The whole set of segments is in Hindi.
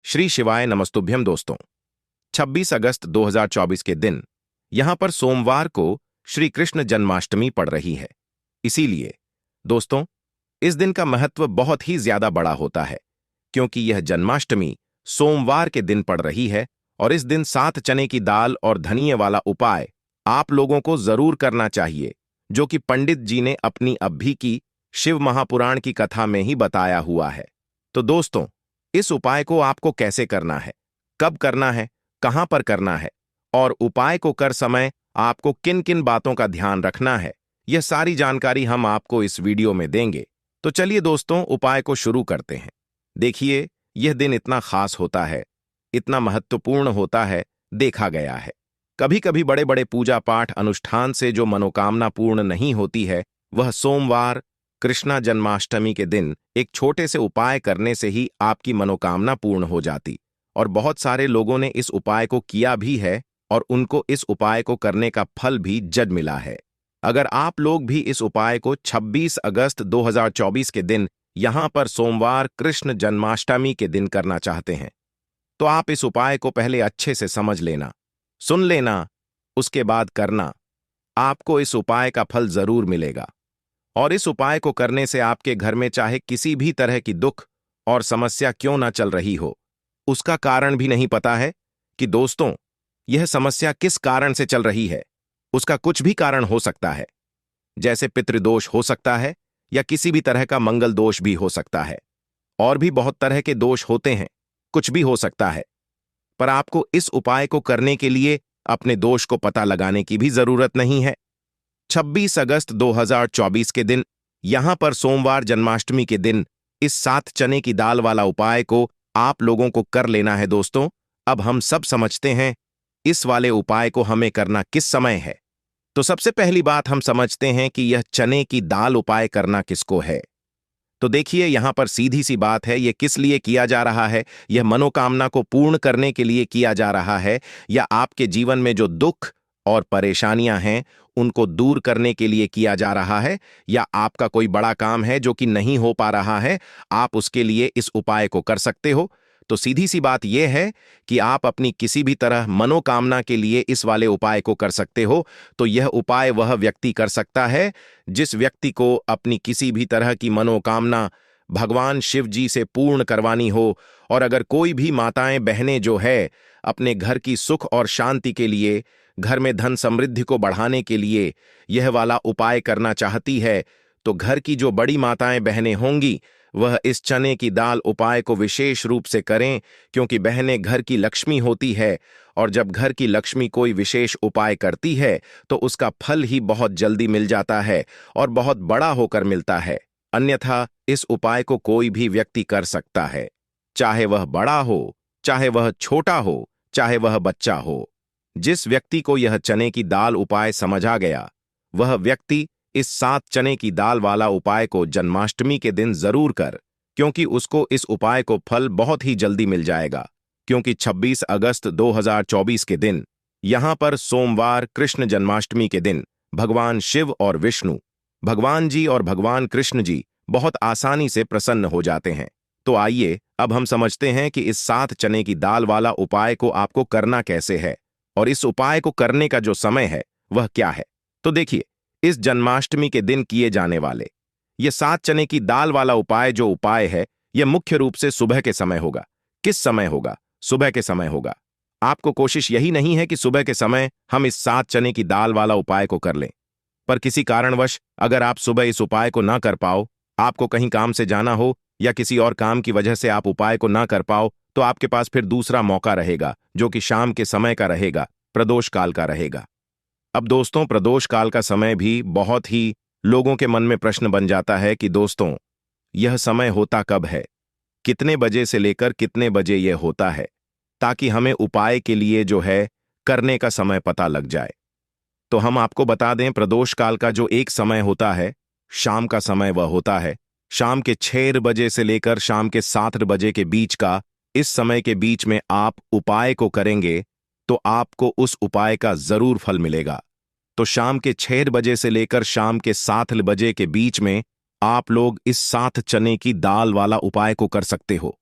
श्री शिवाय नमस्तुभ्यम दोस्तों। 26 अगस्त 2024 के दिन यहां पर सोमवार को श्री कृष्ण जन्माष्टमी पड़ रही है। इसीलिए दोस्तों, इस दिन का महत्व बहुत ही ज्यादा बड़ा होता है, क्योंकि यह जन्माष्टमी सोमवार के दिन पड़ रही है और इस दिन 7 चने की दाल और धनिये वाला उपाय आप लोगों को जरूर करना चाहिए, जो कि पंडित जी ने अपनी अभी की शिव महापुराण की कथा में ही बताया हुआ है। तो दोस्तों, इस उपाय को आपको कैसे करना है, कब करना है, कहां पर करना है और उपाय को कर समय आपको किन किन बातों का ध्यान रखना है, यह सारी जानकारी हम आपको इस वीडियो में देंगे। तो चलिए दोस्तों, उपाय को शुरू करते हैं। देखिए, यह दिन इतना खास होता है, इतना महत्वपूर्ण होता है, देखा गया है कभी कभी बड़े बड़े पूजा पाठ अनुष्ठान से जो मनोकामना पूर्ण नहीं होती है, वह सोमवार कृष्णा जन्माष्टमी के दिन एक छोटे से उपाय करने से ही आपकी मनोकामना पूर्ण हो जाती। और बहुत सारे लोगों ने इस उपाय को किया भी है और उनको इस उपाय को करने का फल भी जज मिला है। अगर आप लोग भी इस उपाय को 26 अगस्त 2024 के दिन यहां पर सोमवार कृष्ण जन्माष्टमी के दिन करना चाहते हैं, तो आप इस उपाय को पहले अच्छे से समझ लेना, सुन लेना, उसके बाद करना। आपको इस उपाय का फल जरूर मिलेगा। और इस उपाय को करने से आपके घर में चाहे किसी भी तरह की दुख और समस्या क्यों ना चल रही हो, उसका कारण भी नहीं पता है कि दोस्तों, यह समस्या किस कारण से चल रही है। उसका कुछ भी कारण हो सकता है, जैसे पितृदोष हो सकता है या किसी भी तरह का मंगल दोष भी हो सकता है। और भी बहुत तरह के दोष होते हैं, कुछ भी हो सकता है। पर आपको इस उपाय को करने के लिए अपने दोष को पता लगाने की भी जरूरत नहीं है। 26 अगस्त 2024 के दिन यहां पर सोमवार जन्माष्टमी के दिन इस 7 चने की दाल वाला उपाय को आप लोगों को कर लेना है। दोस्तों, अब हम सब समझते हैं इस वाले उपाय को हमें करना किस समय है। तो सबसे पहली बात हम समझते हैं कि यह चने की दाल उपाय करना किसको है। तो देखिए, यहां पर सीधी सी बात है, यह किस लिए किया जा रहा है। यह मनोकामना को पूर्ण करने के लिए किया जा रहा है, या आपके जीवन में जो दुख और परेशानियां हैं उनको दूर करने के लिए किया जा रहा है, या आपका कोई बड़ा काम है जो कि नहीं हो पा रहा है, आप उसके लिए इस उपाय को कर सकते हो। तो सीधी सी बात यह है कि आप अपनी किसी भी तरह मनोकामना के लिए इस वाले उपाय को कर सकते हो। तो यह उपाय वह व्यक्ति कर सकता है जिस व्यक्ति को अपनी किसी भी तरह की मनोकामना भगवान शिव जी से पूर्ण करवानी हो। और अगर कोई भी माताएं बहनें जो है अपने घर की सुख और शांति के लिए, घर में धन समृद्धि को बढ़ाने के लिए यह वाला उपाय करना चाहती है, तो घर की जो बड़ी माताएं बहनें होंगी वह इस चने की दाल उपाय को विशेष रूप से करें, क्योंकि बहनें घर की लक्ष्मी होती है। और जब घर की लक्ष्मी कोई विशेष उपाय करती है तो उसका फल ही बहुत जल्दी मिल जाता है और बहुत बड़ा होकर मिलता है। अन्यथा इस उपाय को कोई भी व्यक्ति कर सकता है, चाहे वह बड़ा हो, चाहे वह छोटा हो, चाहे वह बच्चा हो। जिस व्यक्ति को यह चने की दाल उपाय समझ आ गया, वह व्यक्ति इस 7 चने की दाल वाला उपाय को जन्माष्टमी के दिन जरूर कर, क्योंकि उसको इस उपाय को फल बहुत ही जल्दी मिल जाएगा। क्योंकि 26 अगस्त 2024 के दिन यहां पर सोमवार कृष्ण जन्माष्टमी के दिन भगवान शिव और विष्णु, भगवान जी और भगवान कृष्ण जी बहुत आसानी से प्रसन्न हो जाते हैं। तो आइए अब हम समझते हैं कि इस 7 चने की दाल वाला उपाय को आपको करना कैसे है और इस उपाय को करने का जो समय है वह क्या है। तो देखिए, इस जन्माष्टमी के दिन किए जाने वाले ये 7 चने की दाल वाला उपाय जो उपाय है, यह मुख्य रूप से सुबह के समय होगा। किस समय होगा? सुबह के समय होगा। आपको कोशिश यही नहीं है कि सुबह के समय हम इस 7 चने की दाल वाला उपाय को कर लें, पर किसी कारणवश अगर आप सुबह इस उपाय को ना कर पाओ, आपको कहीं काम से जाना हो या किसी और काम की वजह से आप उपाय को ना कर पाओ, तो आपके पास फिर दूसरा मौका रहेगा, जो कि शाम के समय का रहेगा, प्रदोष काल का रहेगा। अब दोस्तों, प्रदोष काल का समय भी बहुत ही लोगों के मन में प्रश्न बन जाता है कि दोस्तों, यह समय होता कब है, कितने बजे से लेकर कितने बजे यह होता है, ताकि हमें उपाय के लिए जो है करने का समय पता लग जाए। तो हम आपको बता दें, प्रदोष काल का जो एक समय होता है, शाम का समय वह होता है शाम के 6 बजे से लेकर शाम के 7 बजे के बीच का। इस समय के बीच में आप उपाय को करेंगे तो आपको उस उपाय का जरूर फल मिलेगा। तो शाम के 6 बजे से लेकर शाम के 7 बजे के बीच में आप लोग इस 7 चने की दाल वाला उपाय को कर सकते हो।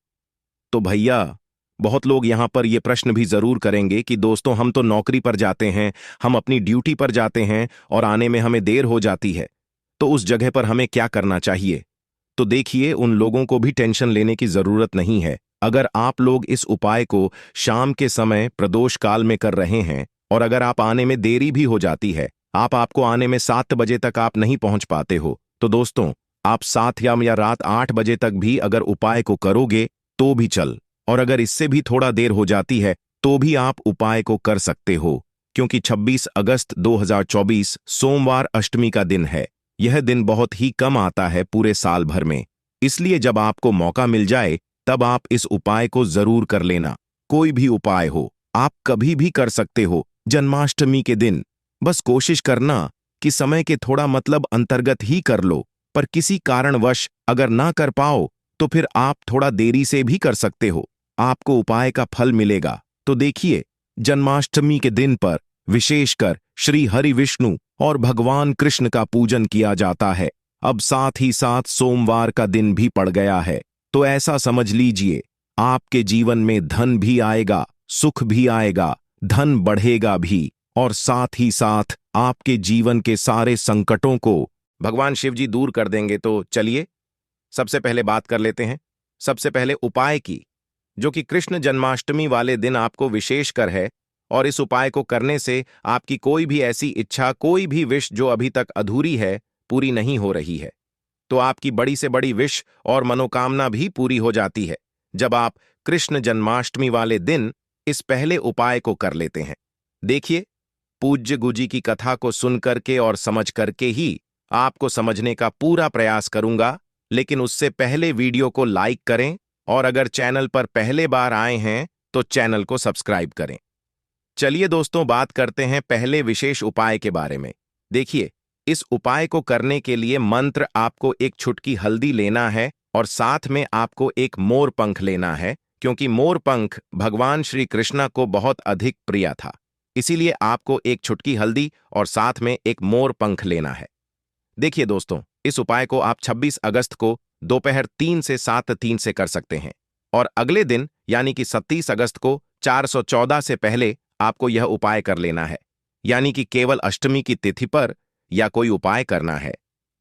तो भैया, बहुत लोग यहाँ पर ये प्रश्न भी जरूर करेंगे कि दोस्तों हम तो नौकरी पर जाते हैं, हम अपनी ड्यूटी पर जाते हैं और आने में हमें देर हो जाती है, तो उस जगह पर हमें क्या करना चाहिए। तो देखिए, उन लोगों को भी टेंशन लेने की जरूरत नहीं है। अगर आप लोग इस उपाय को शाम के समय प्रदोष काल में कर रहे हैं और अगर आप आने में देरी भी हो जाती है, आपको आने में 7 बजे तक आप नहीं पहुंच पाते हो, तो दोस्तों आप 7 या रात 8 बजे तक भी अगर उपाय को करोगे तो भी चल, और अगर इससे भी थोड़ा देर हो जाती है तो भी आप उपाय को कर सकते हो, क्योंकि 26 अगस्त 2024 सोमवार अष्टमी का दिन है। यह दिन बहुत ही कम आता है पूरे साल भर में, इसलिए जब आपको मौका मिल जाए तब आप इस उपाय को जरूर कर लेना। कोई भी उपाय हो, आप कभी भी कर सकते हो जन्माष्टमी के दिन। बस कोशिश करना कि समय के थोड़ा अंतर्गत ही कर लो, पर किसी कारणवश अगर ना कर पाओ तो फिर आप थोड़ा देरी से भी कर सकते हो, आपको उपाय का फल मिलेगा। तो देखिए, जन्माष्टमी के दिन पर विशेषकर श्री हरि विष्णु और भगवान कृष्ण का पूजन किया जाता है। अब साथ ही साथ सोमवार का दिन भी पड़ गया है, तो ऐसा समझ लीजिए आपके जीवन में धन भी आएगा, सुख भी आएगा, धन बढ़ेगा भी, और साथ ही साथ आपके जीवन के सारे संकटों को भगवान शिव जी दूर कर देंगे। तो चलिए सबसे पहले बात कर लेते हैं सबसे पहले उपाय की, जो कि कृष्ण जन्माष्टमी वाले दिन आपको विशेषकर है, और इस उपाय को करने से आपकी कोई भी ऐसी इच्छा, कोई भी विश जो अभी तक अधूरी है, पूरी नहीं हो रही है, तो आपकी बड़ी से बड़ी विश और मनोकामना भी पूरी हो जाती है जब आप कृष्ण जन्माष्टमी वाले दिन इस पहले उपाय को कर लेते हैं। देखिए, पूज्य गुजी की कथा को सुन करके और समझ करके ही आपको समझने का पूरा प्रयास करूंगा, लेकिन उससे पहले वीडियो को लाइक करें और अगर चैनल पर पहले बार आए हैं तो चैनल को सब्सक्राइब करें। चलिए दोस्तों, बात करते हैं पहले विशेष उपाय के बारे में। देखिए, इस उपाय को करने के लिए मंत्र आपको एक चुटकी हल्दी लेना है और साथ में आपको एक मोर पंख लेना है, क्योंकि मोर पंख भगवान श्री कृष्ण को बहुत अधिक प्रिय था, इसीलिए आपको एक चुटकी हल्दी और साथ में एक मोर पंख लेना है। देखिए दोस्तों, इस उपाय को आप 26 अगस्त को दोपहर 3 से 7:03 से कर सकते हैं, और अगले दिन यानी कि 27 अगस्त को 414 से पहले आपको यह उपाय कर लेना है, यानी कि केवल अष्टमी की तिथि पर या कोई उपाय करना है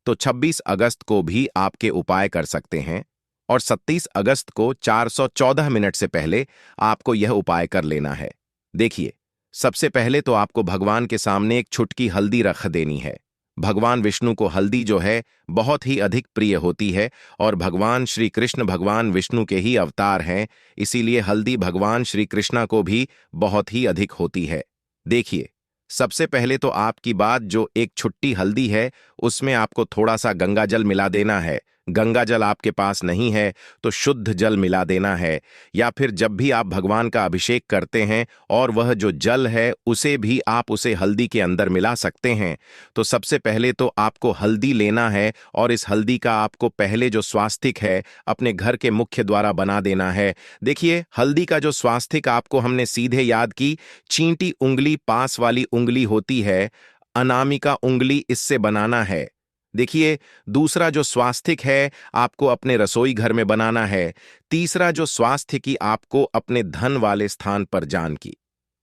तो 26 अगस्त को भी आपके उपाय कर सकते हैं, और 27 अगस्त को 414 मिनट से पहले आपको यह उपाय कर लेना है। देखिए, सबसे पहले तो आपको भगवान के सामने एक चुटकी हल्दी रख देनी है। भगवान विष्णु को हल्दी जो है बहुत ही अधिक प्रिय होती है, और भगवान श्री कृष्ण भगवान विष्णु के ही अवतार हैं, इसीलिए हल्दी भगवान श्री कृष्ण को भी बहुत ही अधिक होती है। देखिए, सबसे पहले तो आपकी बात जो एक छुट्टी हल्दी है उसमें आपको थोड़ा सा गंगा जल मिला देना है। गंगा जल आपके पास नहीं है तो शुद्ध जल मिला देना है, या फिर जब भी आप भगवान का अभिषेक करते हैं और वह जो जल है उसे भी आप उसे हल्दी के अंदर मिला सकते हैं। तो सबसे पहले तो आपको हल्दी लेना है और इस हल्दी का आपको पहले जो स्वास्तिक है अपने घर के मुख्य द्वारा बना देना है। देखिए, हल्दी का जो स्वास्तिक आपको हमने सीधे याद की, चींटी उंगली पास वाली उंगली होती है, अनामिका उंगली, इससे बनाना है। देखिए, दूसरा जो स्वास्तिक है आपको अपने रसोई घर में बनाना है। तीसरा जो स्वास्थ्य की आपको अपने धन वाले स्थान पर जान की,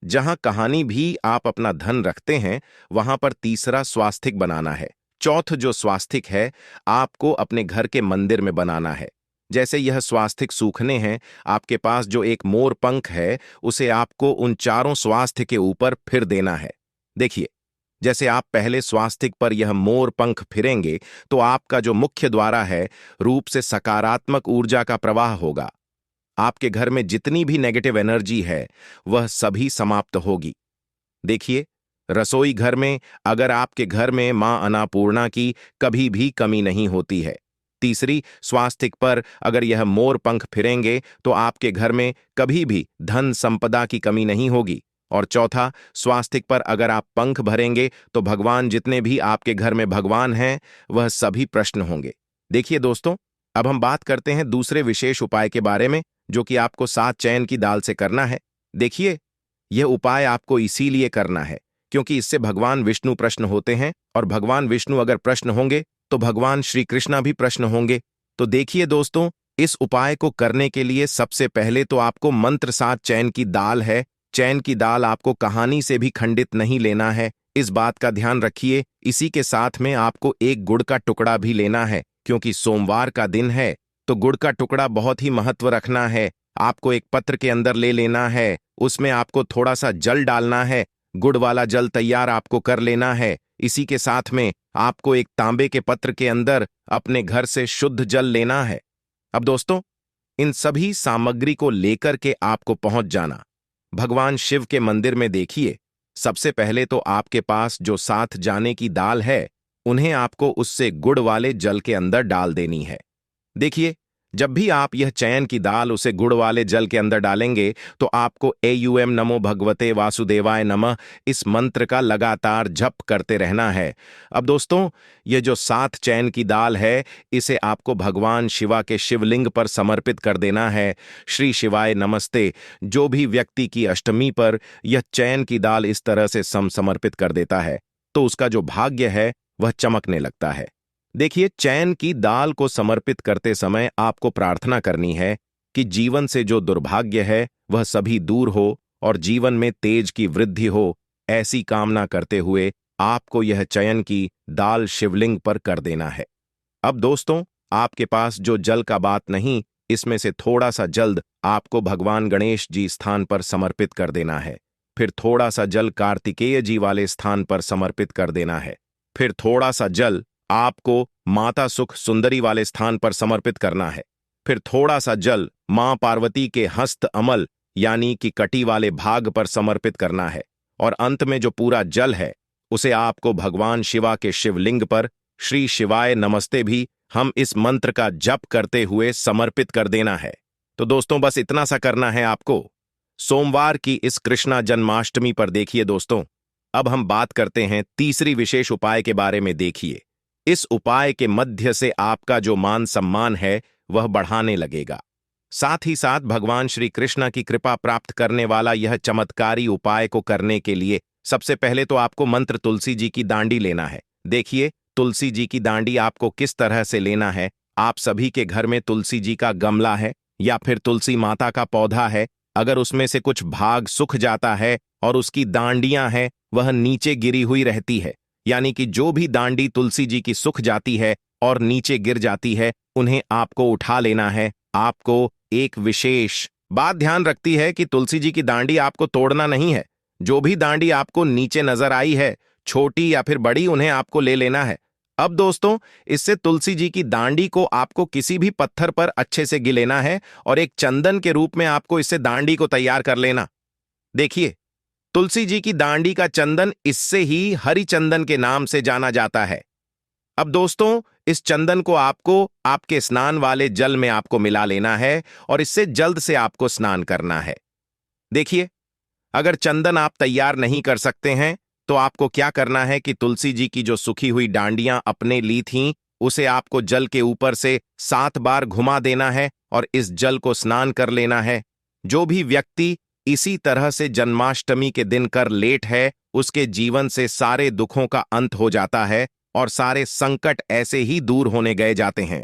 जहां कहानी भी आप अपना धन रखते हैं वहां पर तीसरा स्वास्तिक बनाना है। चौथ जो स्वास्तिक है आपको अपने घर के मंदिर में बनाना है। जैसे यह स्वास्तिक सूखने हैं, आपके पास जो एक मोर पंख है उसे आपको उन चारों स्वास्थ्य के ऊपर फिर देना है। देखिए, जैसे आप पहले स्वास्तिक पर यह मोर पंख फिरेंगे तो आपका जो मुख्य द्वारा है रूप से सकारात्मक ऊर्जा का प्रवाह होगा। आपके घर में जितनी भी नेगेटिव एनर्जी है वह सभी समाप्त होगी। देखिए, रसोई घर में अगर आपके घर में मां अन्नपूर्णा की कभी भी कमी नहीं होती है। तीसरी, स्वास्तिक पर अगर यह मोर पंख फिरेंगे तो आपके घर में कभी भी धन संपदा की कमी नहीं होगी। और चौथा, स्वास्तिक पर अगर आप पंख भरेंगे तो भगवान जितने भी आपके घर में भगवान हैं वह सभी प्रश्न होंगे। देखिए दोस्तों, अब हम बात करते हैं दूसरे विशेष उपाय के बारे में, जो कि आपको 7 चैन की दाल से करना है। देखिए, यह उपाय आपको इसीलिए करना है क्योंकि इससे भगवान विष्णु प्रश्न होते हैं, और भगवान विष्णु अगर प्रश्न होंगे तो भगवान श्री कृष्ण भी प्रश्न होंगे। तो देखिए दोस्तों, इस उपाय को करने के लिए सबसे पहले तो आपको मंत्र साथ चैन की दाल है। चैन की दाल आपको कहानी से भी खंडित नहीं लेना है, इस बात का ध्यान रखिए। इसी के साथ में आपको एक गुड़ का टुकड़ा भी लेना है, क्योंकि सोमवार का दिन है तो गुड़ का टुकड़ा बहुत ही महत्व रखना है। आपको एक पत्र के अंदर ले लेना है, उसमें आपको थोड़ा सा जल डालना है। गुड़ वाला जल तैयार आपको कर लेना है। इसी के साथ में आपको एक तांबे के पत्र के अंदर अपने घर से शुद्ध जल लेना है। अब दोस्तों, इन सभी सामग्री को लेकर के आपको पहुंच जाना भगवान शिव के मंदिर में। देखिए, सबसे पहले तो आपके पास जो साथ जाने की दाल है, उन्हें आपको उससे गुड़ वाले जल के अंदर डाल देनी है। देखिए, जब भी आप यह चैन की दाल उसे गुड़ वाले जल के अंदर डालेंगे तो आपको एयूएम नमो भगवते वासुदेवाय नमः इस मंत्र का लगातार जप करते रहना है। अब दोस्तों, यह जो सात चैन की दाल है, इसे आपको भगवान शिवा के शिवलिंग पर समर्पित कर देना है। श्री शिवाय नमस्ते। जो भी व्यक्ति की अष्टमी पर यह चैन की दाल इस तरह से समर्पित कर देता है तो उसका जो भाग्य है वह चमकने लगता है। देखिए, चैन की दाल को समर्पित करते समय आपको प्रार्थना करनी है कि जीवन से जो दुर्भाग्य है वह सभी दूर हो और जीवन में तेज की वृद्धि हो। ऐसी कामना करते हुए आपको यह चैन की दाल शिवलिंग पर कर देना है। अब दोस्तों, आपके पास जो जल का बात नहीं, इसमें से थोड़ा सा जल्द आपको भगवान गणेश जी स्थान पर समर्पित कर देना है। फिर थोड़ा सा जल कार्तिकेय जी वाले स्थान पर समर्पित कर देना है। फिर थोड़ा सा जल आपको माता सुख सुंदरी वाले स्थान पर समर्पित करना है। फिर थोड़ा सा जल मां पार्वती के हस्त अमल यानी कि कटी वाले भाग पर समर्पित करना है। और अंत में जो पूरा जल है उसे आपको भगवान शिवा के शिवलिंग पर श्री शिवाय नमस्ते भी हम इस मंत्र का जप करते हुए समर्पित कर देना है। तो दोस्तों, बस इतना सा करना है आपको सोमवार की इस कृष्णा जन्माष्टमी पर। देखिए दोस्तों, अब हम बात करते हैं तीसरी विशेष उपाय के बारे में। देखिए, इस उपाय के मध्य से आपका जो मान सम्मान है वह बढ़ाने लगेगा। साथ ही साथ भगवान श्री कृष्ण की कृपा प्राप्त करने वाला यह चमत्कारी उपाय को करने के लिए सबसे पहले तो आपको मंत्र तुलसी जी की दांडी लेना है। देखिए, तुलसी जी की दांडी आपको किस तरह से लेना है। आप सभी के घर में तुलसी जी का गमला है या फिर तुलसी माता का पौधा है। अगर उसमें से कुछ भाग सूख जाता है और उसकी दांडियां हैं वह नीचे गिरी हुई रहती है, यानी कि जो भी दांडी तुलसी जी की सूख जाती है और नीचे गिर जाती है, उन्हें आपको उठा लेना है। आपको एक विशेष बात ध्यान रखती है कि तुलसी जी की दांडी आपको तोड़ना नहीं है। जो भी दांडी आपको नीचे नजर आई है, छोटी या फिर बड़ी, उन्हें आपको ले लेना है। अब दोस्तों, इससे तुलसी जी की दांडी को आपको किसी भी पत्थर पर अच्छे से गिलेना है और एक चंदन के रूप में आपको इससे दांडी को तैयार कर लेना। देखिए, तुलसी जी की दांडी का चंदन इससे ही हरि चंदन के नाम से जाना जाता है। अब दोस्तों, इस चंदन को आपको आपके स्नान वाले जल में आपको मिला लेना है और इससे जल्द से आपको स्नान करना है। देखिए, अगर चंदन आप तैयार नहीं कर सकते हैं तो आपको क्या करना है कि तुलसी जी की जो सूखी हुई डांडियां अपने ली थीं, उसे आपको जल के ऊपर से 7 बार घुमा देना है और इस जल को स्नान कर लेना है। जो भी व्यक्ति इसी तरह से जन्माष्टमी के दिन कर लेट है, उसके जीवन से सारे दुखों का अंत हो जाता है और सारे संकट ऐसे ही दूर होने गए जाते हैं।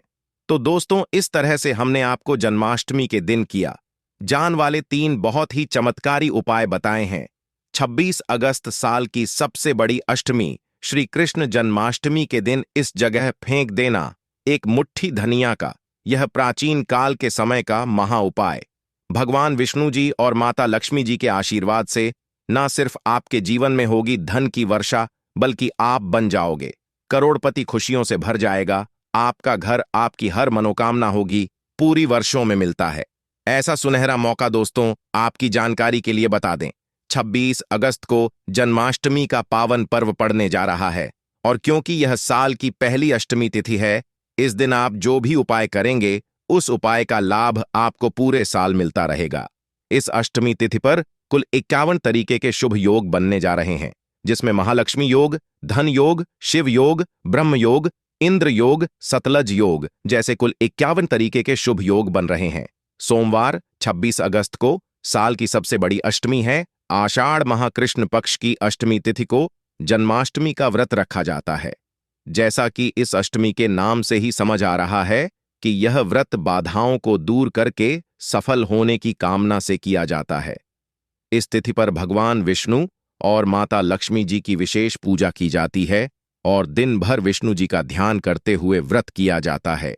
तो दोस्तों, इस तरह से हमने आपको जन्माष्टमी के दिन किया जान वाले 3 बहुत ही चमत्कारी उपाय बताए हैं। 26 अगस्त साल की सबसे बड़ी अष्टमी श्री कृष्ण जन्माष्टमी के दिन इस जगह फेंक देना एक मुट्ठी धनिया का यह प्राचीन काल के समय का महा उपाय भगवान विष्णु जी और माता लक्ष्मी जी के आशीर्वाद से न सिर्फ आपके जीवन में होगी धन की वर्षा, बल्कि आप बन जाओगे करोड़पति। खुशियों से भर जाएगा आपका घर। आपकी हर मनोकामना होगी पूरी वर्षों में मिलता है ऐसा सुनहरा मौका। दोस्तों, आपकी जानकारी के लिए बता दें, 26 अगस्त को जन्माष्टमी का पावन पर्व पड़ने जा रहा है और क्योंकि यह साल की पहली अष्टमी तिथि है, इस दिन आप जो भी उपाय करेंगे उस उपाय का लाभ आपको पूरे साल मिलता रहेगा। इस अष्टमी तिथि पर कुल 51 तरीके के शुभ योग बनने जा रहे हैं, जिसमें महालक्ष्मी योग, धन योग, शिव योग, ब्रह्म योग, इंद्र योग, सतलज योग जैसे कुल 51 तरीके के शुभ योग बन रहे हैं। सोमवार 26 अगस्त को साल की सबसे बड़ी अष्टमी है। आषाढ़ माह कृष्ण पक्ष की अष्टमी तिथि को जन्माष्टमी का व्रत रखा जाता है। जैसा कि इस अष्टमी के नाम से ही समझ आ रहा है, कि यह व्रत बाधाओं को दूर करके सफल होने की कामना से किया जाता है। इस तिथि पर भगवान विष्णु और माता लक्ष्मी जी की विशेष पूजा की जाती है और दिन भर विष्णु जी का ध्यान करते हुए व्रत किया जाता है।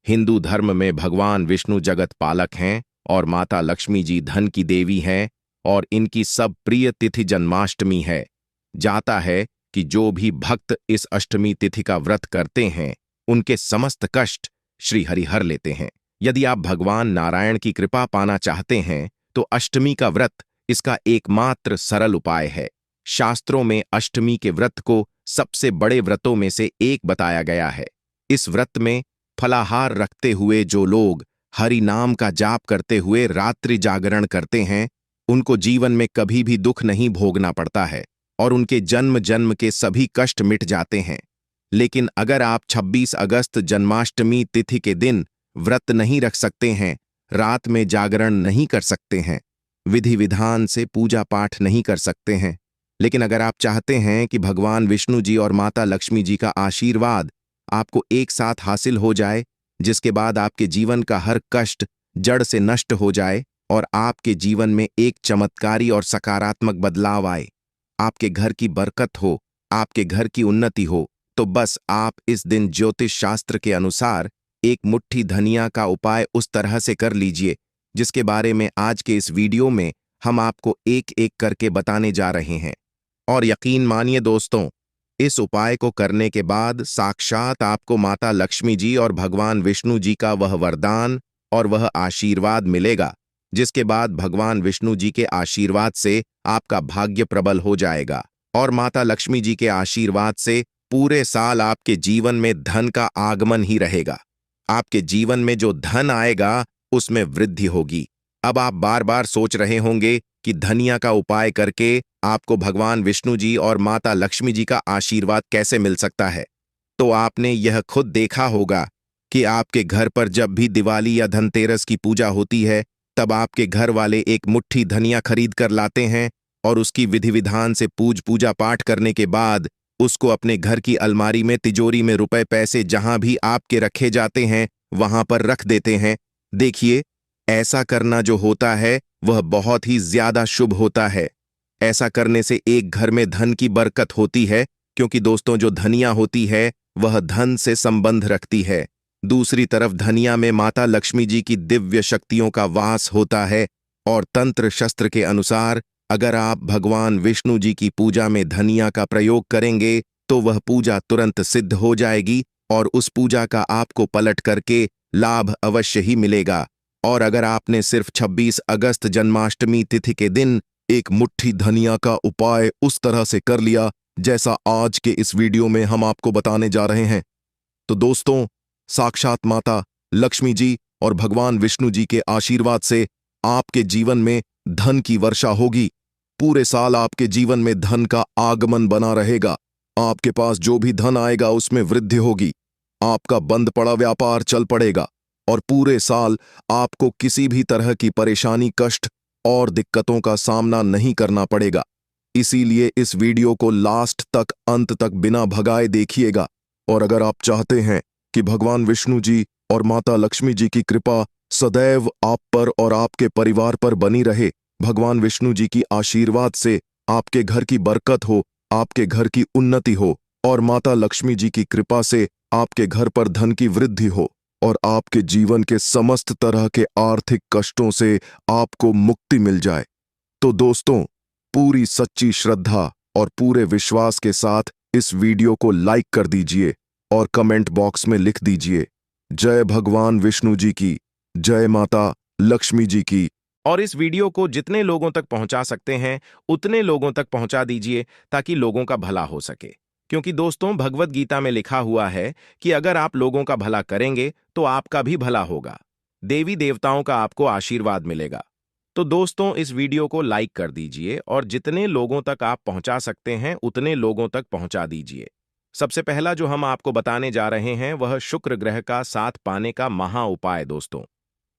हिंदू धर्म में भगवान विष्णु जगत पालक हैं और माता लक्ष्मी जी धन की देवी हैं और इनकी सब प्रिय तिथि जन्माष्टमी है। जाता है कि जो भी भक्त इस अष्टमी तिथि का व्रत करते हैं उनके समस्त कष्ट श्री हरि हर लेते हैं। यदि आप भगवान नारायण की कृपा पाना चाहते हैं तो अष्टमी का व्रत इसका एकमात्र सरल उपाय है। शास्त्रों में अष्टमी के व्रत को सबसे बड़े व्रतों में से एक बताया गया है। इस व्रत में फलाहार रखते हुए जो लोग हरि नाम का जाप करते हुए रात्रि जागरण करते हैं उनको जीवन में कभी भी दुख नहीं भोगना पड़ता है और उनके जन्म जन्म के सभी कष्ट मिट जाते हैं। लेकिन अगर आप 26 अगस्त जन्माष्टमी तिथि के दिन व्रत नहीं रख सकते हैं, रात में जागरण नहीं कर सकते हैं, विधि विधान से पूजा पाठ नहीं कर सकते हैं, लेकिन अगर आप चाहते हैं कि भगवान विष्णु जी और माता लक्ष्मी जी का आशीर्वाद आपको एक साथ हासिल हो जाए, जिसके बाद आपके जीवन का हर कष्ट जड़ से नष्ट हो जाए और आपके जीवन में एक चमत्कारी और सकारात्मक बदलाव आए, आपके घर की बरकत हो, आपके घर की उन्नति हो, तो बस आप इस दिन ज्योतिष शास्त्र के अनुसार एक मुट्ठी धनिया का उपाय उस तरह से कर लीजिए जिसके बारे में आज के इस वीडियो में हम आपको एक एक करके बताने जा रहे हैं। और यकीन मानिए दोस्तों, इस उपाय को करने के बाद साक्षात आपको माता लक्ष्मी जी और भगवान विष्णु जी का वह वरदान और वह आशीर्वाद मिलेगा, जिसके बाद भगवान विष्णु जी के आशीर्वाद से आपका भाग्य प्रबल हो जाएगा और माता लक्ष्मी जी के आशीर्वाद से पूरे साल आपके जीवन में धन का आगमन ही रहेगा। आपके जीवन में जो धन आएगा उसमें वृद्धि होगी। अब आप बार बार सोच रहे होंगे कि धनिया का उपाय करके आपको भगवान विष्णु जी और माता लक्ष्मी जी का आशीर्वाद कैसे मिल सकता है। तो आपने यह खुद देखा होगा कि आपके घर पर जब भी दिवाली या धनतेरस की पूजा होती है तब आपके घर वाले एक मुट्ठी धनिया खरीद कर लाते हैं और उसकी विधि विधान से पूजा पाठ करने के बाद उसको अपने घर की अलमारी में तिजोरी में रुपए पैसे जहां भी आपके रखे जाते हैं वहां पर रख देते हैं। देखिए, ऐसा करना जो होता है वह बहुत ही ज्यादा शुभ होता है। ऐसा करने से एक घर में धन की बरकत होती है, क्योंकि दोस्तों जो धनिया होती है वह धन से संबंध रखती है। दूसरी तरफ धनिया में माता लक्ष्मी जी की दिव्य शक्तियों का वास होता है और तंत्र शस्त्र के अनुसार अगर आप भगवान विष्णु जी की पूजा में धनिया का प्रयोग करेंगे तो वह पूजा तुरंत सिद्ध हो जाएगी और उस पूजा का आपको पलट करके लाभ अवश्य ही मिलेगा। और अगर आपने सिर्फ 26 अगस्त जन्माष्टमी तिथि के दिन एक मुट्ठी धनिया का उपाय उस तरह से कर लिया जैसा आज के इस वीडियो में हम आपको बताने जा रहे हैं, तो दोस्तों साक्षात माता लक्ष्मी जी और भगवान विष्णु जी के आशीर्वाद से आपके जीवन में धन की वर्षा होगी। पूरे साल आपके जीवन में धन का आगमन बना रहेगा। आपके पास जो भी धन आएगा उसमें वृद्धि होगी। आपका बंद पड़ा व्यापार चल पड़ेगा और पूरे साल आपको किसी भी तरह की परेशानी, कष्ट और दिक्कतों का सामना नहीं करना पड़ेगा। इसीलिए इस वीडियो को लास्ट तक, अंत तक बिना भगाए देखिएगा। और अगर आप चाहते हैं कि भगवान विष्णु जी और माता लक्ष्मी जी की कृपा सदैव आप पर और आपके परिवार पर बनी रहे, भगवान विष्णु जी की आशीर्वाद से आपके घर की बरकत हो, आपके घर की उन्नति हो और माता लक्ष्मी जी की कृपा से आपके घर पर धन की वृद्धि हो और आपके जीवन के समस्त तरह के आर्थिक कष्टों से आपको मुक्ति मिल जाए, तो दोस्तों पूरी सच्ची श्रद्धा और पूरे विश्वास के साथ इस वीडियो को लाइक कर दीजिए और कमेंट बॉक्स में लिख दीजिए, जय भगवान विष्णु जी की, जय माता लक्ष्मी जी की। और इस वीडियो को जितने लोगों तक पहुंचा सकते हैं उतने लोगों तक पहुंचा दीजिए ताकि लोगों का भला हो सके। क्योंकि दोस्तों भगवत गीता में लिखा हुआ है कि अगर आप लोगों का भला करेंगे तो आपका भी भला होगा, देवी देवताओं का आपको आशीर्वाद मिलेगा। तो दोस्तों इस वीडियो को लाइक कर दीजिए और जितने लोगों तक आप पहुंचा सकते हैं उतने लोगों तक पहुंचा दीजिए। सबसे पहला जो हम आपको बताने जा रहे हैं वह शुक्र ग्रह का साथ पाने का महा उपाय। दोस्तों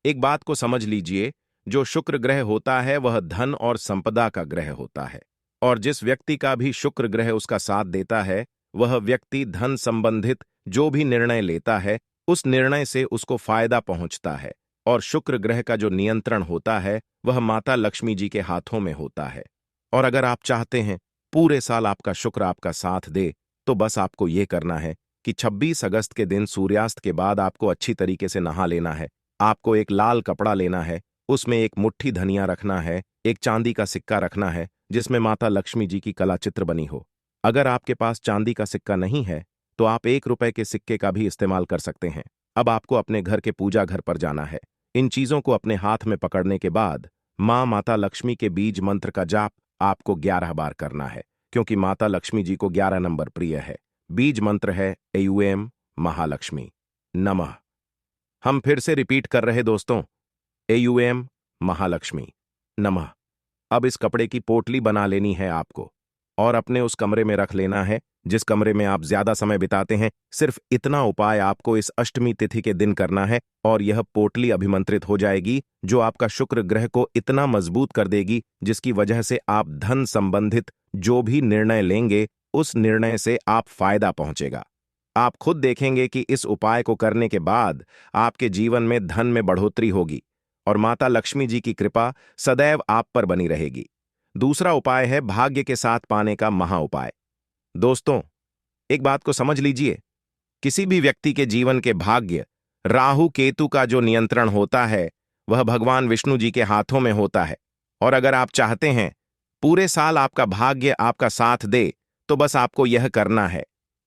एक बात को समझ लीजिए, जो शुक्र ग्रह होता है वह धन और संपदा का ग्रह होता है और जिस व्यक्ति का भी शुक्र ग्रह उसका साथ देता है वह व्यक्ति धन संबंधित जो भी निर्णय लेता है उस निर्णय से उसको फायदा पहुंचता है। और शुक्र ग्रह का जो नियंत्रण होता है वह माता लक्ष्मी जी के हाथों में होता है। और अगर आप चाहते हैं पूरे साल आपका शुक्र आपका साथ दे, तो बस आपको ये करना है कि 26 अगस्त के दिन सूर्यास्त के बाद आपको अच्छी तरीके से नहा लेना है। आपको एक लाल कपड़ा लेना है, उसमें एक मुट्ठी धनिया रखना है, एक चांदी का सिक्का रखना है जिसमें माता लक्ष्मी जी की कला चित्र बनी हो। अगर आपके पास चांदी का सिक्का नहीं है तो आप 1 रुपए के सिक्के का भी इस्तेमाल कर सकते हैं। अब आपको अपने घर के पूजा घर पर जाना है। इन चीजों को अपने हाथ में पकड़ने के बाद माता लक्ष्मी के बीज मंत्र का जाप आपको 11 बार करना है, क्योंकि माता लक्ष्मी जी को 11 नंबर प्रिय है। बीज मंत्र है एयूएम महालक्ष्मी नमः। हम फिर से रिपीट कर रहे दोस्तों, एयूएम महालक्ष्मी नमः। अब इस कपड़े की पोटली बना लेनी है आपको और अपने उस कमरे में रख लेना है जिस कमरे में आप ज्यादा समय बिताते हैं। सिर्फ इतना उपाय आपको इस अष्टमी तिथि के दिन करना है और यह पोटली अभिमंत्रित हो जाएगी, जो आपका शुक्र ग्रह को इतना मजबूत कर देगी जिसकी वजह से आप धन संबंधित जो भी निर्णय लेंगे उस निर्णय से आप फायदा पहुंचेगा। आप खुद देखेंगे कि इस उपाय को करने के बाद आपके जीवन में धन में बढ़ोतरी होगी और माता लक्ष्मी जी की कृपा सदैव आप पर बनी रहेगी। दूसरा उपाय है भाग्य के साथ पाने का महा उपाय। दोस्तों, एक बात को समझ लीजिए, किसी भी व्यक्ति के जीवन के भाग्य राहु केतु का जो नियंत्रण होता है वह भगवान विष्णु जी के हाथों में होता है। और अगर आप चाहते हैं पूरे साल आपका भाग्य आपका साथ दे, तो बस आपको यह करना है,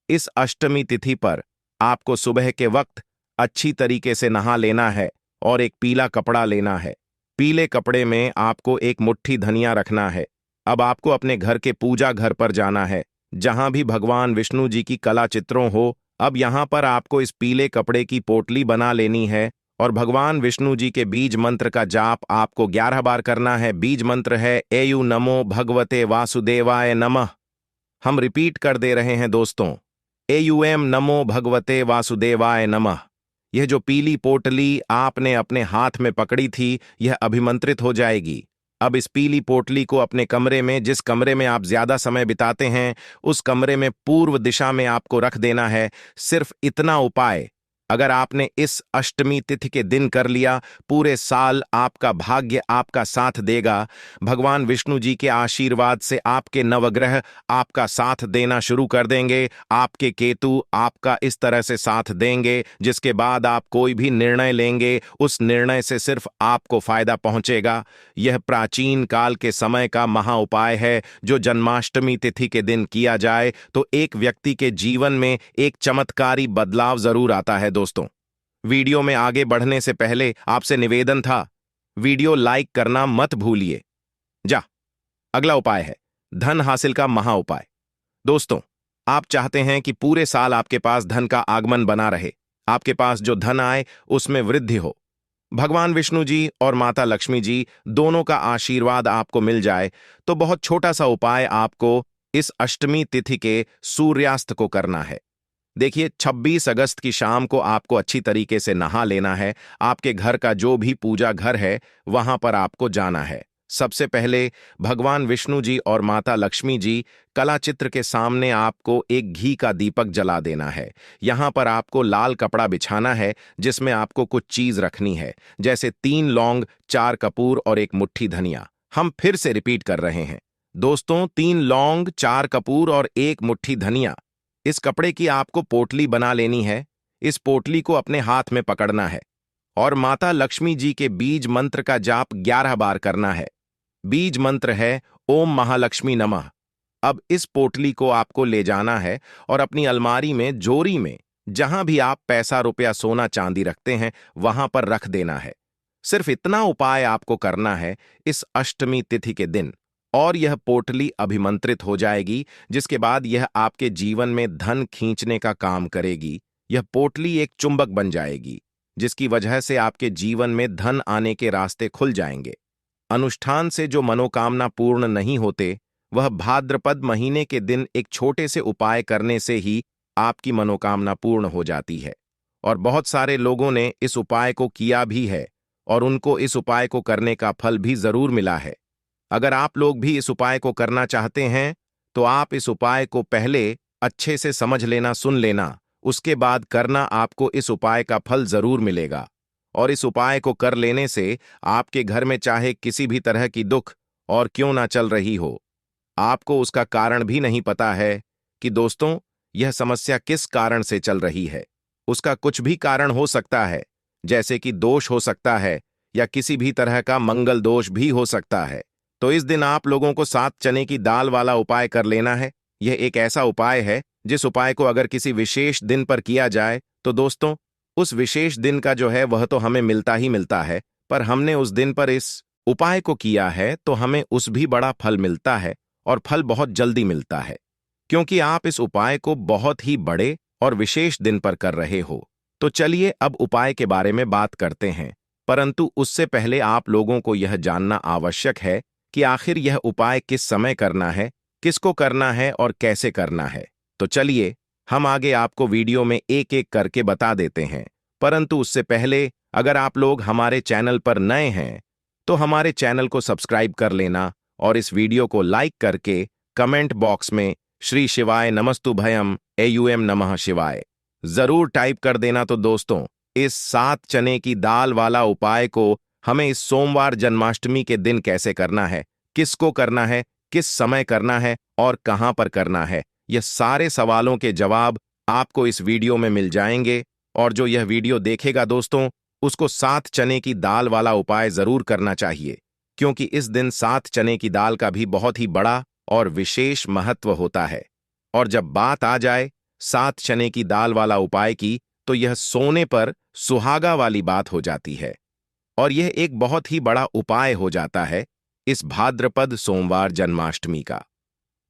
इस अष्टमी तिथि पर आपको सुबह के वक्त अच्छी तरीके से नहा लेना है और एक पीला कपड़ा लेना है। पीले कपड़े में आपको एक मुट्ठी धनिया रखना है। अब आपको अपने घर के पूजा घर पर जाना है जहां भी भगवान विष्णु जी की कला चित्रों हो। अब यहां पर आपको इस पीले कपड़े की पोटली बना लेनी है और भगवान विष्णु जी के बीज मंत्र का जाप आपको 11 बार करना है। बीज मंत्र है एयु नमो भगवते वासुदेवाय नमः। हम रिपीट कर दे रहे हैं दोस्तों, एयुएम नमो भगवते वासुदेवाय नमः। यह जो पीली पोटली आपने अपने हाथ में पकड़ी थी यह अभिमंत्रित हो जाएगी। अब इस पीली पोटली को अपने कमरे में, जिस कमरे में आप ज्यादा समय बिताते हैं, उस कमरे में पूर्व दिशा में आपको रख देना है। सिर्फ इतना उपाय अगर आपने इस अष्टमी तिथि के दिन कर लिया, पूरे साल आपका भाग्य आपका साथ देगा। भगवान विष्णु जी के आशीर्वाद से आपके नवग्रह आपका साथ देना शुरू कर देंगे। आपके केतु आपका इस तरह से साथ देंगे जिसके बाद आप कोई भी निर्णय लेंगे उस निर्णय से सिर्फ आपको फायदा पहुंचेगा। यह प्राचीन काल के समय का महा उपाय है जो जन्माष्टमी तिथि के दिन किया जाए तो एक व्यक्ति के जीवन में एक चमत्कारी बदलाव जरूर आता है। दोस्तों, वीडियो में आगे बढ़ने से पहले आपसे निवेदन था, वीडियो लाइक करना मत भूलिए। अगला उपाय है धन हासिल का महा उपाय। दोस्तों, आप चाहते हैं कि पूरे साल आपके पास धन का आगमन बना रहे, आपके पास जो धन आए उसमें वृद्धि हो, भगवान विष्णु जी और माता लक्ष्मी जी दोनों का आशीर्वाद आपको मिल जाए, तो बहुत छोटा सा उपाय आपको इस अष्टमी तिथि के सूर्यास्त को करना है। देखिए, 26 अगस्त की शाम को आपको अच्छी तरीके से नहा लेना है। आपके घर का जो भी पूजा घर है वहां पर आपको जाना है। सबसे पहले भगवान विष्णु जी और माता लक्ष्मी जी कला चित्र के सामने आपको एक घी का दीपक जला देना है। यहां पर आपको लाल कपड़ा बिछाना है जिसमें आपको कुछ चीज रखनी है, जैसे 3 लौंग, 4 कपूर और एक मुट्ठी धनिया। हम फिर से रिपीट कर रहे हैं दोस्तों, 3 लौंग, 4 कपूर और एक मुट्ठी धनिया। इस कपड़े की आपको पोटली बना लेनी है। इस पोटली को अपने हाथ में पकड़ना है और माता लक्ष्मी जी के बीज मंत्र का जाप 11 बार करना है। बीज मंत्र है ओम महालक्ष्मी नमः। अब इस पोटली को आपको ले जाना है और अपनी अलमारी में, जोरी में, जहां भी आप पैसा, रुपया, सोना, चांदी रखते हैं वहां पर रख देना है। सिर्फ इतना उपाय आपको करना है इस अष्टमी तिथि के दिन और यह पोटली अभिमंत्रित हो जाएगी, जिसके बाद यह आपके जीवन में धन खींचने का काम करेगी। यह पोटली एक चुंबक बन जाएगी जिसकी वजह से आपके जीवन में धन आने के रास्ते खुल जाएंगे। अनुष्ठान से जो मनोकामना पूर्ण नहीं होते, वह भाद्रपद महीने के दिन एक छोटे से उपाय करने से ही आपकी मनोकामना पूर्ण हो जाती है। और बहुत सारे लोगों ने इस उपाय को किया भी है और उनको इस उपाय को करने का फल भी जरूर मिला है। अगर आप लोग भी इस उपाय को करना चाहते हैं तो आप इस उपाय को पहले अच्छे से समझ लेना, सुन लेना, उसके बाद करना, आपको इस उपाय का फल जरूर मिलेगा। और इस उपाय को कर लेने से आपके घर में चाहे किसी भी तरह की दुख और क्यों ना चल रही हो, आपको उसका कारण भी नहीं पता है कि दोस्तों यह समस्या किस कारण से चल रही है। उसका कुछ भी कारण हो सकता है, जैसे कि दोष हो सकता है या किसी भी तरह का मंगल दोष भी हो सकता है। तो इस दिन आप लोगों को 7 चने की दाल वाला उपाय कर लेना है। यह एक ऐसा उपाय है जिस उपाय को अगर किसी विशेष दिन पर किया जाए तो दोस्तों उस विशेष दिन का जो है वह तो हमें मिलता ही मिलता है, पर हमने उस दिन पर इस उपाय को किया है तो हमें उस भी बड़ा फल मिलता है और फल बहुत जल्दी मिलता है, क्योंकि आप इस उपाय को बहुत ही बड़े और विशेष दिन पर कर रहे हो। तो चलिए अब उपाय के बारे में बात करते हैं, परंतु उससे पहले आप लोगों को यह जानना आवश्यक है कि आखिर यह उपाय किस समय करना है, किसको करना है और कैसे करना है। तो चलिए हम आगे आपको वीडियो में एक एक करके बता देते हैं, परंतु उससे पहले अगर आप लोग हमारे चैनल पर नए हैं तो हमारे चैनल को सब्सक्राइब कर लेना और इस वीडियो को लाइक करके कमेंट बॉक्स में श्री शिवाय नमस्तुभयम एयूएम नमः शिवाय जरूर टाइप कर देना। तो दोस्तों इस 7 चने की दाल वाला उपाय को हमें इस सोमवार जन्माष्टमी के दिन कैसे करना है, किसको करना है, किस समय करना है और कहां पर करना है, यह सारे सवालों के जवाब आपको इस वीडियो में मिल जाएंगे। और जो यह वीडियो देखेगा दोस्तों उसको 7 चने की दाल वाला उपाय जरूर करना चाहिए, क्योंकि इस दिन 7 चने की दाल का भी बहुत ही बड़ा और विशेष महत्व होता है। और जब बात आ जाए 7 चने की दाल वाला उपाय की तो यह सोने पर सुहागा वाली बात हो जाती है और यह एक बहुत ही बड़ा उपाय हो जाता है इस भाद्रपद सोमवार जन्माष्टमी का।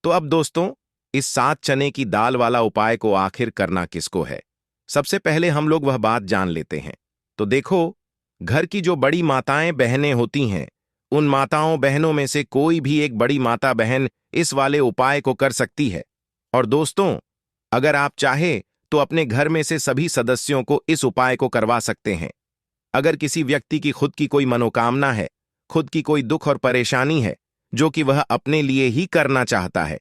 तो अब दोस्तों इस 7 चने की दाल वाला उपाय को आखिर करना किसको है, सबसे पहले हम लोग वह बात जान लेते हैं। तो देखो, घर की जो बड़ी माताएं बहनें होती हैं, उन माताओं बहनों में से कोई भी एक बड़ी माता बहन इस वाले उपाय को कर सकती है। और दोस्तों अगर आप चाहे तो अपने घर में से सभी सदस्यों को इस उपाय को करवा सकते हैं। अगर किसी व्यक्ति की खुद की कोई मनोकामना है, खुद की कोई दुख और परेशानी है जो कि वह अपने लिए ही करना चाहता है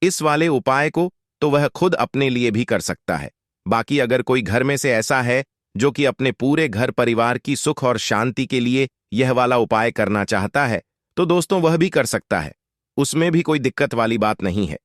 इस वाले उपाय को, तो वह खुद अपने लिए भी कर सकता है। बाकी अगर कोई घर में से ऐसा है जो कि अपने पूरे घर परिवार की सुख और शांति के लिए यह वाला उपाय करना चाहता है तो दोस्तों वह भी कर सकता है, उसमें भी कोई दिक्कत वाली बात नहीं है।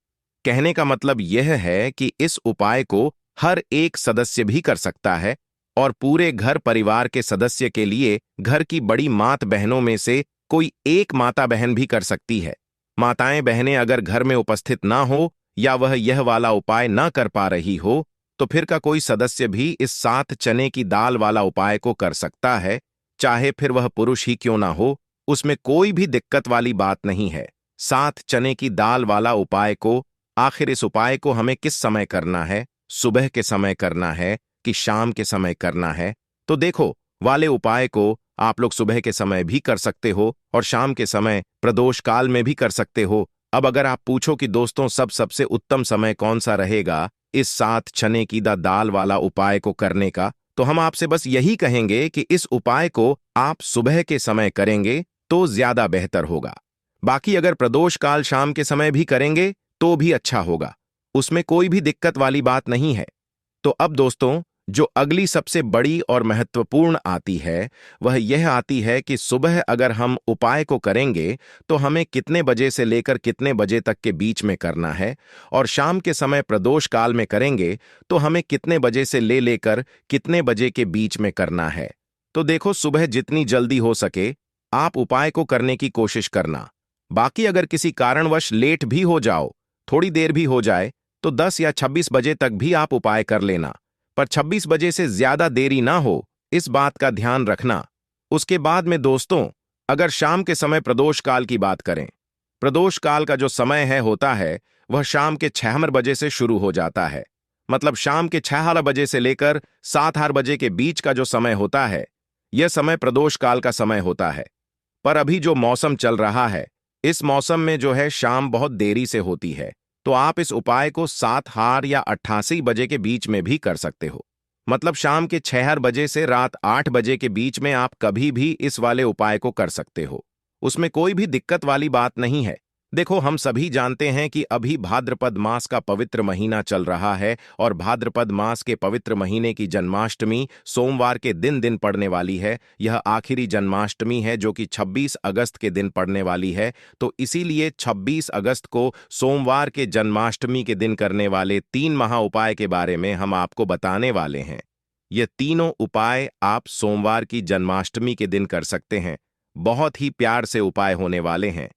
कहने का मतलब यह है कि इस उपाय को हर एक सदस्य भी कर सकता है और पूरे घर परिवार के सदस्य के लिए घर की बड़ी मात बहनों में से कोई एक माता बहन भी कर सकती है। माताएं बहनें अगर घर में उपस्थित ना हो या वह यह वाला उपाय ना कर पा रही हो तो फिर का कोई सदस्य भी इस 7 चने की दाल वाला उपाय को कर सकता है, चाहे फिर वह पुरुष ही क्यों ना हो, उसमें कोई भी दिक्कत वाली बात नहीं है। 7 चने की दाल वाला उपाय को आखिर इस उपाय को हमें किस समय करना है, सुबह के समय करना है कि शाम के समय करना है। तो देखो वाले उपाय को आप लोग सुबह के समय भी कर सकते हो और शाम के समय प्रदोष काल में भी कर सकते हो। अब अगर आप पूछो कि दोस्तों सबसे उत्तम समय कौन सा रहेगा इस 7 चने की दाल वाला उपाय को करने का, तो हम आपसे बस यही कहेंगे कि इस उपाय को आप सुबह के समय करेंगे तो ज्यादा बेहतर होगा। बाकी अगर प्रदोष काल शाम के समय भी करेंगे तो भी अच्छा होगा, उसमें कोई भी दिक्कत वाली बात नहीं है। तो अब दोस्तों जो अगली सबसे बड़ी और महत्वपूर्ण आती है वह यह आती है कि सुबह अगर हम उपाय को करेंगे तो हमें कितने बजे से लेकर कितने बजे तक के बीच में करना है, और शाम के समय प्रदोष काल में करेंगे तो हमें कितने बजे से लेकर कितने बजे के बीच में करना है। तो देखो सुबह जितनी जल्दी हो सके आप उपाय को करने की कोशिश करना। बाकी अगर किसी कारणवश लेट भी हो जाओ, थोड़ी देर भी हो जाए, तो 10 या 26 बजे तक भी आप उपाय कर लेना, पर 26 बजे से ज्यादा देरी ना हो, इस बात का ध्यान रखना। उसके बाद में दोस्तों अगर शाम के समय प्रदोष काल की बात करें, प्रदोष काल का जो समय है होता है वह शाम के 6 बजे से शुरू हो जाता है। मतलब शाम के 6 बजे से लेकर 7 बजे के बीच का जो समय होता है यह समय प्रदोष काल का समय होता है। पर अभी जो मौसम चल रहा है इस मौसम में जो है शाम बहुत देरी से होती है, तो आप इस उपाय को 7 या 88 बजे के बीच में भी कर सकते हो। मतलब शाम के 6 बजे से रात 8 बजे के बीच में आप कभी भी इस वाले उपाय को कर सकते हो, उसमें कोई भी दिक्कत वाली बात नहीं है। देखो, हम सभी जानते हैं कि अभी भाद्रपद मास का पवित्र महीना चल रहा है और भाद्रपद मास के पवित्र महीने की जन्माष्टमी सोमवार के दिन पड़ने वाली है। यह आखिरी जन्माष्टमी है जो कि 26 अगस्त के दिन पड़ने वाली है। तो इसीलिए 26 अगस्त को सोमवार के जन्माष्टमी के दिन करने वाले 3 महा उपाय के बारे में हम आपको बताने वाले हैं। ये तीनों उपाय आप सोमवार की जन्माष्टमी के दिन कर सकते हैं। बहुत ही प्यार से उपाय होने वाले हैं।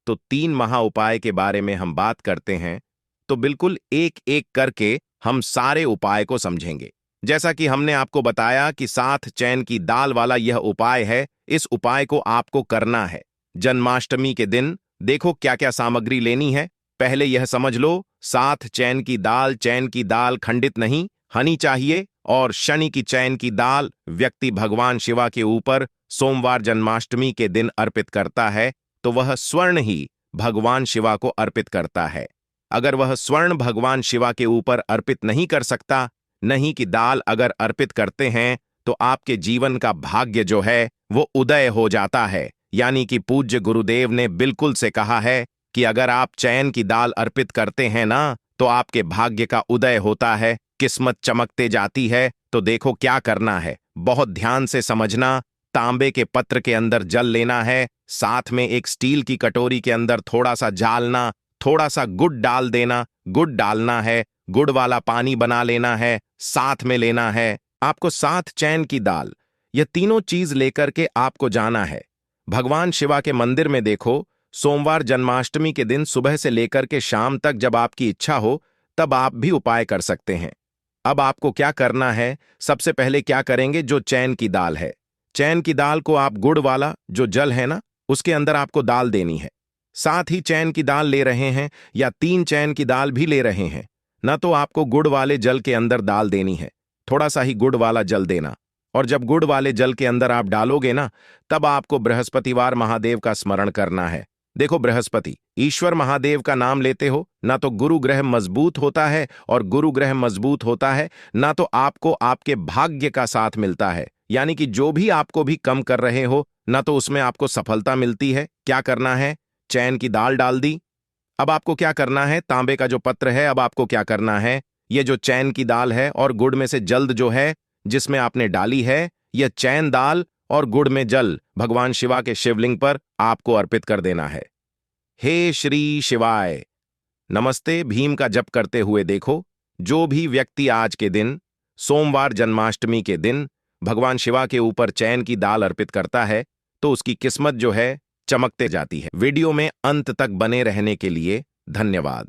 तो 3 महा उपाय के बारे में हम बात करते हैं, तो बिल्कुल एक एक करके हम सारे उपाय को समझेंगे। जैसा कि हमने आपको बताया कि 7 चैन की दाल वाला यह उपाय है, इस उपाय को आपको करना है जन्माष्टमी के दिन। देखो क्या क्या सामग्री लेनी है। पहले यह समझ लो, 7 चैन की दाल खंडित नहीं, हनी चाहिए। और शनि की चैन की दाल व्यक्ति भगवान शिवा के ऊपर सोमवार जन्माष्टमी के दिन अर्पित करता है तो वह स्वर्ण ही भगवान शिवा को अर्पित करता है। अगर वह स्वर्ण भगवान शिवा के ऊपर अर्पित नहीं कर सकता, नहीं की दाल अगर अर्पित करते हैं, तो आपके जीवन का भाग्य जो है वो उदय हो जाता है। यानी कि पूज्य गुरुदेव ने बिल्कुल से कहा है कि अगर आप चैन की दाल अर्पित करते हैं ना, तो आपके भाग्य का उदय होता है, किस्मत चमकते जाती है। तो देखो क्या करना है, बहुत ध्यान से समझना। तांबे के पत्र के अंदर जल लेना है, साथ में एक स्टील की कटोरी के अंदर थोड़ा सा डालना, थोड़ा सा गुड़ डाल देना, गुड़ डालना है, गुड़ वाला पानी बना लेना है, साथ में लेना है आपको 7 चैन की दाल। यह तीनों चीज लेकर के आपको जाना है भगवान शिवा के मंदिर में। देखो, सोमवार जन्माष्टमी के दिन सुबह से लेकर के शाम तक जब आपकी इच्छा हो तब आप भी उपाय कर सकते हैं। अब आपको क्या करना है, सबसे पहले क्या करेंगे, जो चैन की दाल है, चैन की दाल को आप गुड़ वाला जो जल है ना, उसके अंदर आपको दाल देनी है। साथ ही चैन की दाल ले रहे हैं या 3 चैन की दाल भी ले रहे हैं ना, तो आपको गुड़ वाले जल के अंदर दाल देनी है। थोड़ा सा ही गुड़ वाला जल देना। और जब गुड़ वाले जल के अंदर आप डालोगे ना, तब आपको बृहस्पतिवार महादेव का स्मरण करना है। देखो, बृहस्पति ईश्वर महादेव का नाम लेते हो ना, तो गुरु ग्रह मजबूत होता है, और गुरु ग्रह मजबूत होता है ना, तो आपको आपके भाग्य का साथ मिलता है। यानी कि जो भी आपको भी कम कर रहे हो ना, तो उसमें आपको सफलता मिलती है। क्या करना है, चैन की दाल डाल दी। अब आपको क्या करना है, तांबे का जो पत्र है, अब आपको क्या करना है, ये जो चैन की दाल है और गुड़ में से जल्द जो है जिसमें आपने डाली है, यह चैन दाल और गुड़ में जल भगवान शिवा के शिवलिंग पर आपको अर्पित कर देना है। हे श्री शिवाय नमस्ते भीम का जप करते हुए देखो, जो भी व्यक्ति आज के दिन सोमवार जन्माष्टमी के दिन भगवान शिवा के ऊपर चैन की दाल अर्पित करता है, तो उसकी किस्मत जो है चमकते जाती है। वीडियो में अंत तक बने रहने के लिए धन्यवाद।